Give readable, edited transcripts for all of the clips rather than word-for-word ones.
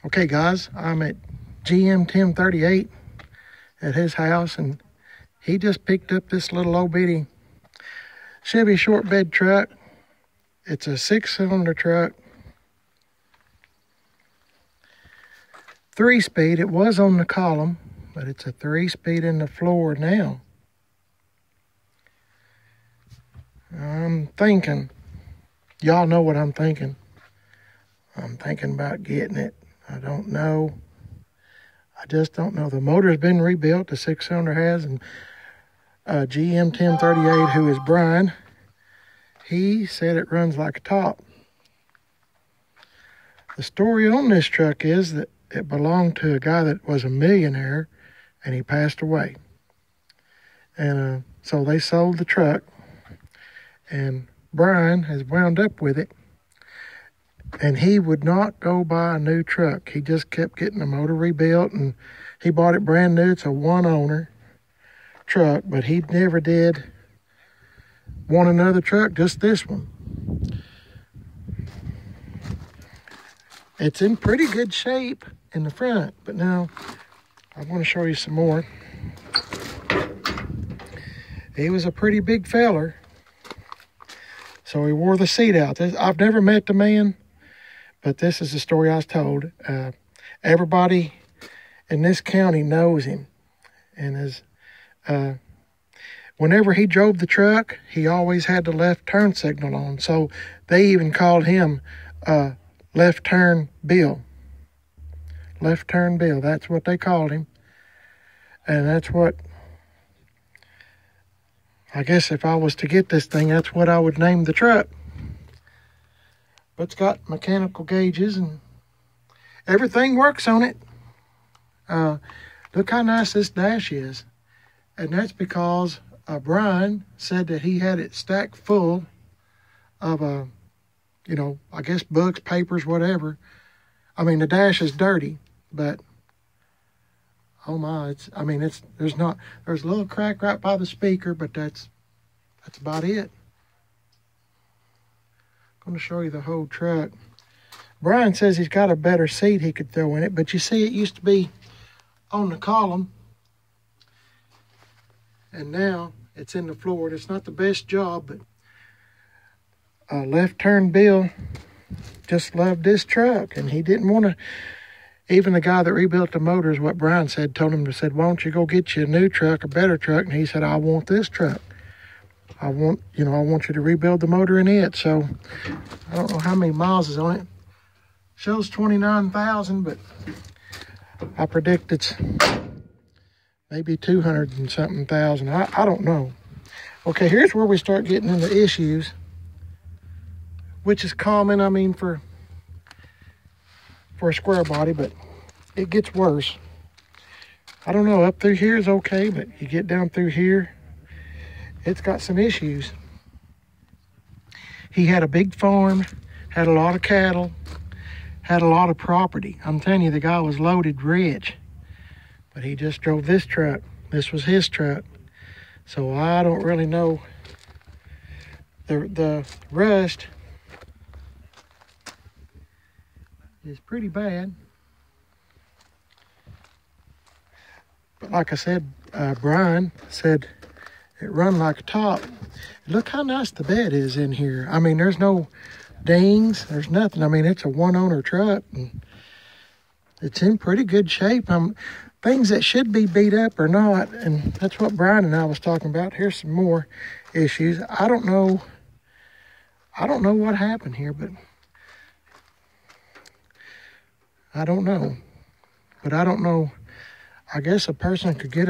Okay guys, I'm at GM 1038 at his house, and he just picked up this little old bitty Chevy short bed truck. It's a 6-cylinder truck, 3-speed. It was on the column, but it's a 3-speed in the floor now. I'm thinking, y'all know what I'm thinking. I'm thinking about getting it. I don't know. I just don't know. The motor's been rebuilt, the 6-cylinder has, and GM 1038, who is Brian, he said it runs like a top. The story on this truck is that it belonged to a guy that was a millionaire, and he passed away. And so they sold the truck, and Brian has wound up with it. And he would not go buy a new truck. He just kept getting the motor rebuilt, and he bought it brand new. It's a one-owner truck, but he never did want another truck, just this one. It's in pretty good shape in the front, but now I want to show you some more. He was a pretty big feller, so he wore the seat out. I've never met the man, but this is the story I was told. Everybody in this county knows him. And whenever he drove the truck, he always had the left turn signal on. So they even called him Left Turn Bill. Left Turn Bill, that's what they called him. And that's what, I guess if I was to get this thing, that's what I would name the truck. But it's got mechanical gauges and everything works on it. Look how nice this dash is. And that's because Brian said that he had it stacked full of, I guess books, papers, whatever. I mean, the dash is dirty, but oh my, there's a little crack right by the speaker, but that's about it. I'm going to show you the whole truck. Brian says he's got a better seat he could throw in it, but you see it used to be on the column, and now it's in the floor. It's not the best job, but Left Turn Bill just loved this truck, and he didn't want to. Even the guy that rebuilt the motors, what Brian said, told him, why don't you go get you a new truck, a better truck? And he said, I want this truck. I want you to rebuild the motor in it. So I don't know how many miles is on it. Shows 29,000, but I predict it's maybe 200 and something thousand. I don't know. Okay, here's where we start getting into issues, which is common, for a square body, but it gets worse. I don't know, up through here is okay, but you get down through here, it's got some issues. He had a big farm, had a lot of cattle, had a lot of property. I'm telling you, the guy was loaded rich, but he just drove this truck. This was his truck. So I don't really know. The rust is pretty bad. But like I said, Brian said it run like a top. Look how nice the bed is in here. There's no dings, there's nothing. It's a one-owner truck, and it's in pretty good shape. Things that should be beat up or not, and that's what Brian and I was talking about. Here's some more issues. I don't know what happened here, but I don't know. But I don't know. I guess a person could get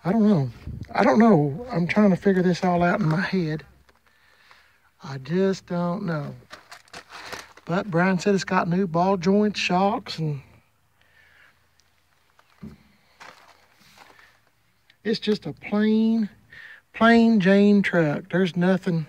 I don't know. I'm trying to figure this all out in my head. I just don't know. But Brian said it's got new ball joints, shocks, and it's just a plain Jane truck. There's nothing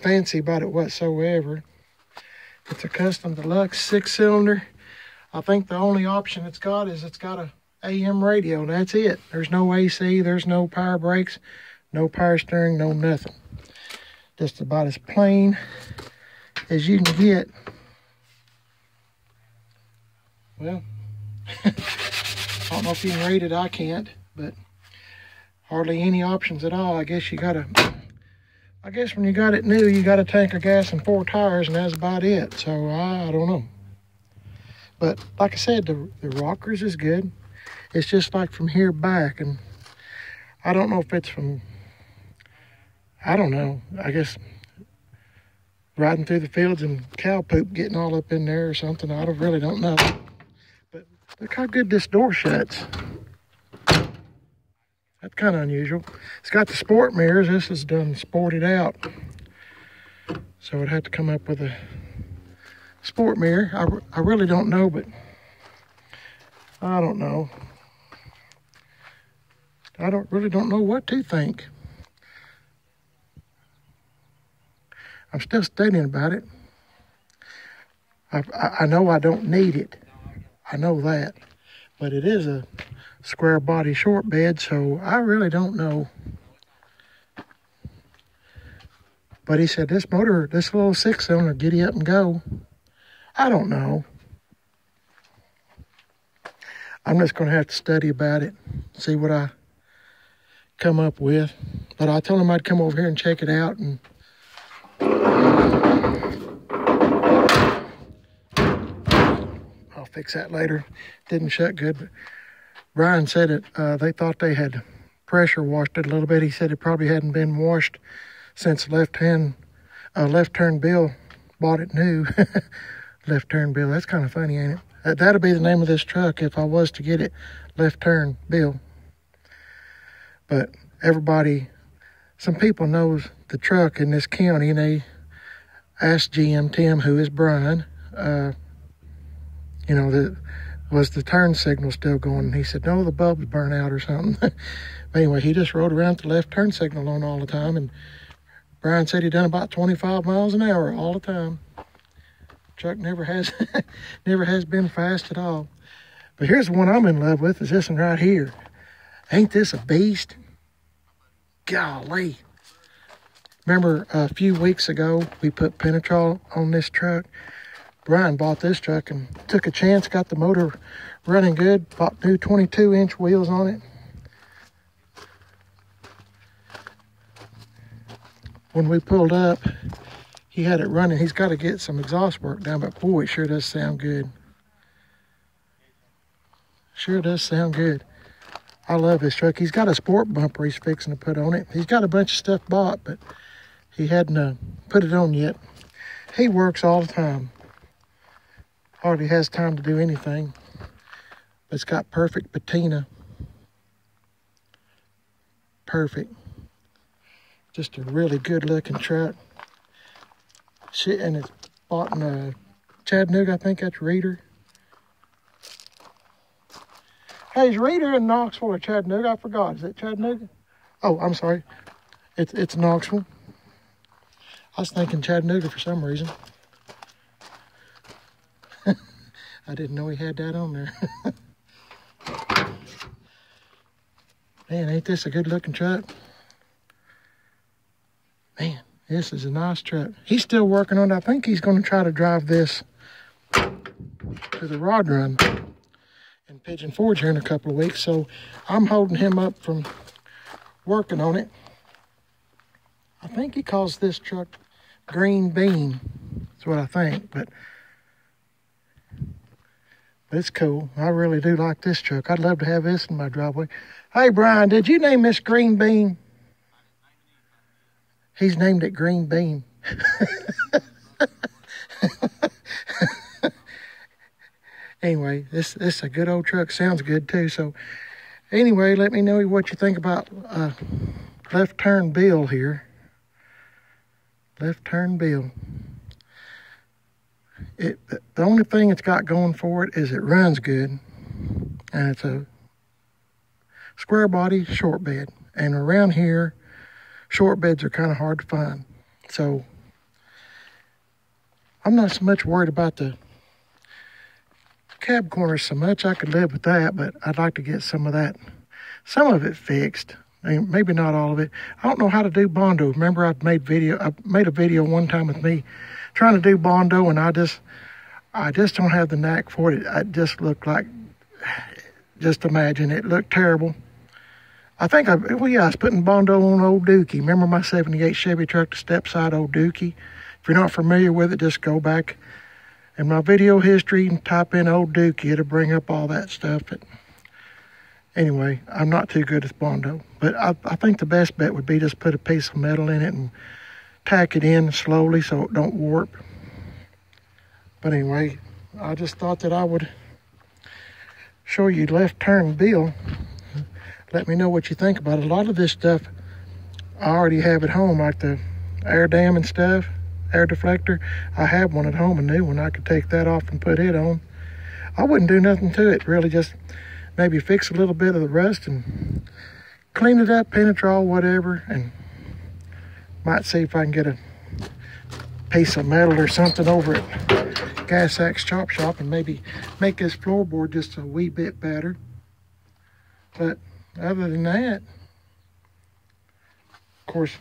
fancy about it whatsoever. It's a custom deluxe 6-cylinder. I think the only option it's got is it's got a AM radio. That's it. There's no AC. There's no power brakes, no power steering, no nothing. Just about as plain as you can get Well, I don't know if you can rate it. I can't, but hardly any options at all. I guess when you got it new, you got a tank of gas and 4 tires, and that's about it. So I don't know. But like I said, the rockers is good. It's just like from here back, and I don't know if it's from, I don't know, I guess riding through the fields and cow poop getting all up in there or something. I really don't know. But look how good this door shuts. That's kind of unusual. It's got the sport mirrors. This is done sported out. So it'd have to come up with a sport mirror. I really don't know, but I don't know. I really don't know what to think. I'm still studying about it. I know I don't need it. I know that. But it is a square body short bed, so I really don't know. But he said this motor, this little 6-cylinder, giddy up and go. I don't know. I'm just going to have to study about it, see what I come up with. But I told him I'd come over here and check it out, and I'll fix that later. Didn't shut good, but Brian said that they thought they had pressure washed it a little bit. He said it probably hadn't been washed since Left Turn Bill bought it new. Left Turn Bill, that's kind of funny, ain't it? That'll be the name of this truck if I was to get it, Left Turn Bill. But everybody, some people knows the truck in this county, and they asked GM Tim, who is Brian, you know, was the turn signal still going? And he said, no, the bulb's burnt out or something. But anyway, he just rode around with the left turn signal on all the time, and Brian said he done about 25 miles an hour all the time. Truck never has never has been fast at all. But here's the one I'm in love with, is this one right here. Ain't this a beast? Golly. Remember a few weeks ago, we put Penetrol on this truck. Brian bought this truck and took a chance, got the motor running good, bought new 22-inch wheels on it. When we pulled up, he had it running. He's got to get some exhaust work done, but boy, it sure does sound good. Sure does sound good. I love this truck. He's got a sport bumper he's fixing to put on it. He's got a bunch of stuff bought, but he hadn't put it on yet. He works all the time. Hardly has time to do anything. But it's got perfect patina. Perfect. Just a really good looking truck. And it's bought in Chattanooga, I think that's Reeder. Hey, is Reeder in Knoxville or Chattanooga? I forgot. Is it Chattanooga? Oh, I'm sorry. It's Knoxville. I was thinking Chattanooga for some reason. I didn't know he had that on there. Man, ain't this a good looking truck? Man, this is a nice truck. He's still working on it. I think he's going to try to drive this to the rod run in Pigeon Forge here in a couple of weeks. So I'm holding him up from working on it. I think he calls this truck Green Bean. That's what I think, but it's cool. I really do like this truck. I'd love to have this in my driveway. Hey, Brian, did you name this Green Bean? He's named it Green Bean. Anyway, this is a good old truck. Sounds good, too. So, anyway, let me know what you think about Left Turn Bill here. Left Turn Bill. The only thing it's got going for it is it runs good, and it's a square body short bed. And around here, short beds are kind of hard to find. So I'm not so much worried about the cab corners so much. I could live with that, but I'd like to get some of it fixed. I mean, maybe not all of it. I don't know how to do Bondo. Remember I made a video one time with me trying to do Bondo, and I just don't have the knack for it. It just looked like, just imagine, it looked terrible. I think I was putting Bondo on Old Dookie. Remember my 78 Chevy truck, the step side Old Dookie? If you're not familiar with it, just go back in my video history and type in Old Dookie. It'll bring up all that stuff. But anyway, I'm not too good at Bondo. But I think the best bet would be just put a piece of metal in it and tack it in slowly so it don't warp. But anyway, I just thought that I would show you left turn Bill. Let me know what you think about it. A lot of this stuff I already have at home, like the air dam and stuff, air deflector. I have one at home, a new one. I could take that off and put it on. I wouldn't do nothing to it, really, just maybe fix a little bit of the rust and clean it up, penetrol, whatever, and might see if I can get a piece of metal or something over at Gas Axe Chop Shop and maybe make this floorboard just a wee bit better. But other than that, of course,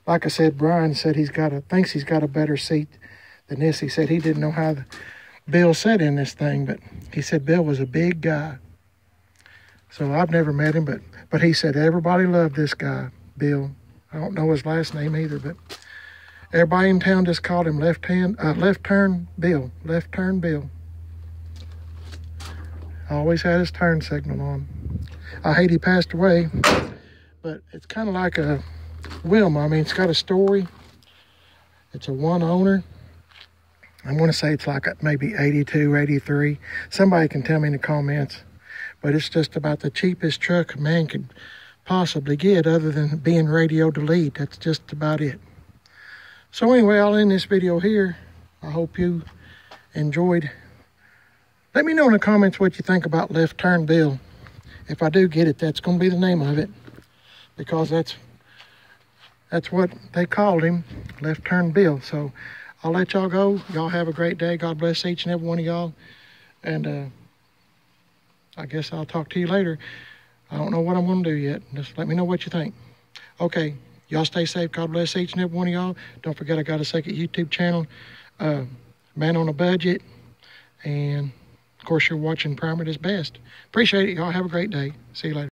like I said, Brian said thinks he's got a better seat than this. He said he didn't know how Bill sat in this thing, but he said Bill was a big guy. So I've never met him, but he said everybody loved this guy, Bill. I don't know his last name either, but everybody in town just called him Left Turn Bill. Left Turn Bill. Always had his turn signal on. I hate he passed away, but it's kind of like a Wilma. I mean, it's got a story. It's a one owner. I want to say it's like maybe 82, 83. Somebody can tell me in the comments. But it's just about the cheapest truck a man could possibly get other than being radio delete. That's just about it. So anyway, I'll end this video here. I hope you enjoyed. Let me know in the comments what you think about Left Turn Bill. If I do get it, that's going to be the name of it. Because that's what they called him, Left Turn Bill. So I'll let y'all go. Y'all have a great day. God bless each and every one of y'all. And I guess I'll talk to you later. I don't know what I'm going to do yet. Just let me know what you think. Okay. Y'all stay safe. God bless each and every one of y'all. Don't forget I got a second YouTube channel, Man on a Budget. And, of course, you're watching Primer is Best. Appreciate it. Y'all have a great day. See you later.